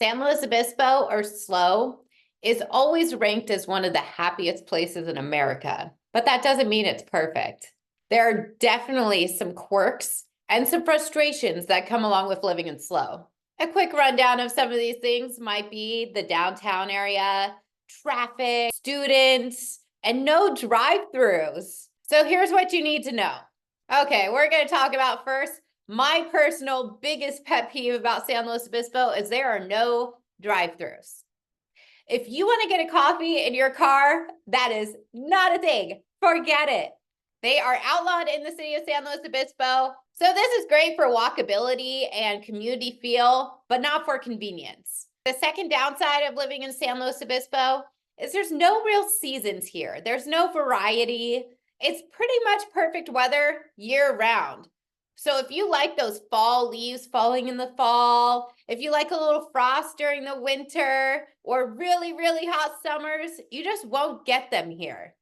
San Luis Obispo, or SLO, is always ranked as one of the happiest places in America, but that doesn't mean it's perfect. There are definitely some quirks and some frustrations that come along with living in SLO. A quick rundown of some of these things might be the downtown area, traffic, students, and no drive-throughs. So here's what you need to know. Okay, we're going to talk about first my personal biggest pet peeve about San Luis Obispo is there are no drive-throughs. If you want to get a coffee in your car, that is not a thing. Forget it. They are outlawed in the city of San Luis Obispo. So this is great for walkability and community feel, but not for convenience. The second downside of living in San Luis Obispo is there's no real seasons here. There's no variety. It's pretty much perfect weather year round. So if you like those fall leaves falling in the fall, if you like a little frost during the winter, or really, really hot summers, you just won't get them here.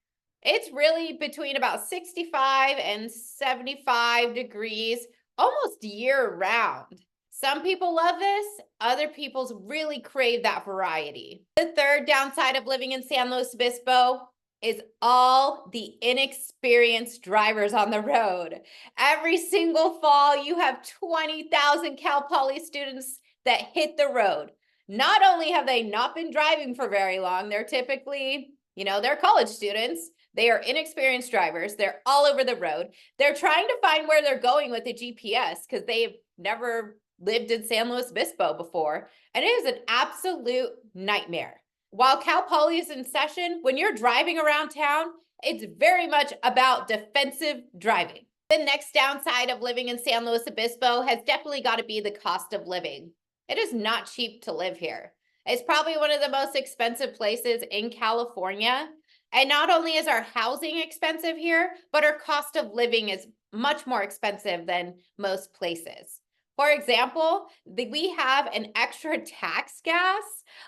It's really between about 65 and 75 degrees, almost year round. Some people love this, other people really crave that variety. The third downside of living in San Luis Obispo is all the inexperienced drivers on the road. Every single fall, you have 20,000 Cal Poly students that hit the road. Not only have they not been driving for very long, they're typically, they're college students. They are inexperienced drivers. They're all over the road. They're trying to find where they're going with the GPS because they've never lived in San Luis Obispo before. And it is an absolute nightmare. While Cal Poly is in session, when you're driving around town, it's very much about defensive driving. The next downside of living in San Luis Obispo has definitely got to be the cost of living. It is not cheap to live here. It's probably one of the most expensive places in California. And not only is our housing expensive here, but our cost of living is much more expensive than most places. For example, we have an extra tax gas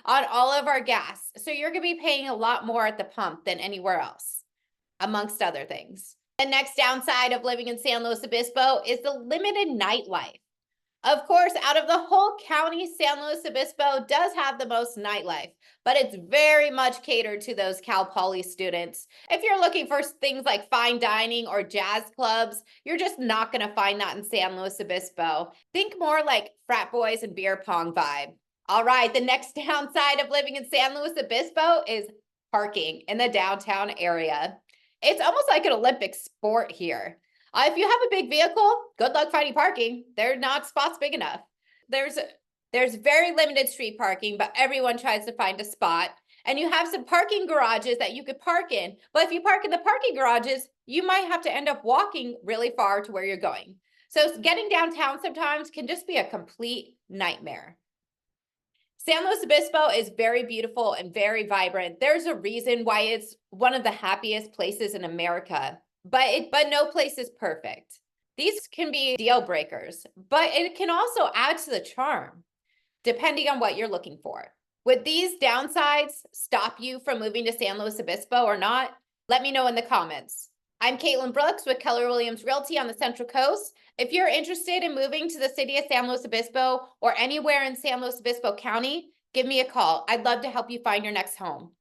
on all of our gas. So you're going to be paying a lot more at the pump than anywhere else, amongst other things. The next downside of living in San Luis Obispo is the limited nightlife. Of course, out of the whole county, San Luis Obispo does have the most nightlife, but it's very much catered to those Cal Poly students. If you're looking for things like fine dining or jazz clubs, you're just not going to find that in San Luis Obispo. Think more like frat boys and beer pong vibe. All right, the next downside of living in San Luis Obispo is parking in the downtown area. It's almost like an Olympic sport here. If you have a big vehicle, good luck finding parking. There are not spots big enough. There's very limited street parking, but everyone tries to find a spot. And you have some parking garages that you could park in. But if you park in the parking garages, you might have to end up walking really far to where you're going. So getting downtown sometimes can just be a complete nightmare. San Luis Obispo is very beautiful and very vibrant. There's a reason why it's one of the happiest places in America. But no place is perfect. These can be deal breakers, but it can also add to the charm, depending on what you're looking for. Would these downsides stop you from moving to San Luis Obispo or not? Let me know in the comments. I'm Kaitlin Brooks with Keller Williams Realty on the Central Coast. If you're interested in moving to the city of San Luis Obispo or anywhere in San Luis Obispo County, give me a call. I'd love to help you find your next home.